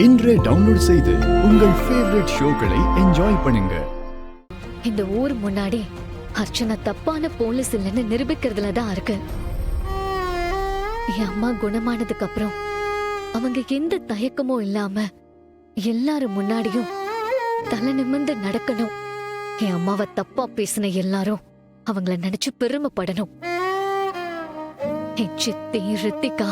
இன்றே டவுன்லோட் செய்து உங்கள் ஃபேவரட் ஷோக்களை என்ஜாய் பண்ணுங்க. இந்த ஊர் முன்னாடி அர்ச்சனா தப்பான போலீஸ் இல்லைன்னு நிரூபிக்கிறதுல தான் இருக்கு. என் அம்மா குணமானதுக்கு அப்புறம் அவங்க எந்த தயக்கமும் இல்லாம எல்லாரும் முன்னாடியும் தலை நிமிர்ந்து நடக்கணும். என் அம்மாவை தப்பா பேசின எல்லாரும் அவங்கள நினைச்சு பெருமைப்படணும். என் சித்தி ரித்திகா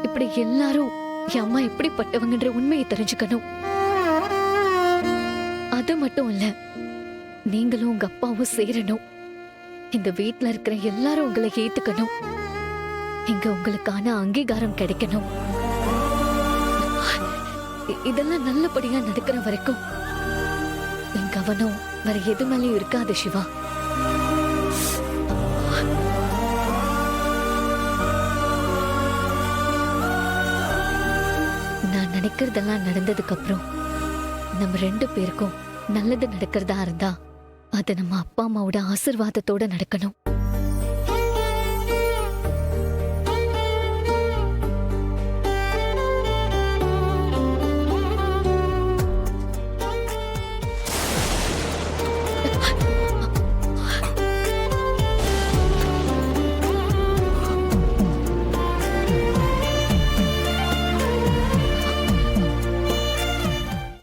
இப்படி எல்லாரும் என் அம்மா எப்படிப்பட்டவங்கன்ற உண்மையை தெரிஞ்சுக்கணும். அது மட்டும் இல்ல, நீங்களும் உங்க அப்பாவும் சேரணும். இந்த வீட்ல இருக்கிற எல்லாரும் உங்களை ஏத்துக்கணும். இங்க உங்களுக்கான அங்கீகாரம் கிடைக்கணும். இதெல்லாம் நல்லபடியா நடக்கிற வரைக்கும் என் கவனம் வேற எது மேலயும் இருக்காது சிவா. நான் நினைக்கிறதெல்லாம் நடந்ததுக்கு அப்புறம் நம்ம 2 பேருக்கும் நல்லது நடக்கிறதா இருந்தா அது நம்ம அப்பா அம்மாவோட ஆசீர்வாதத்தோட நடக்கணும்.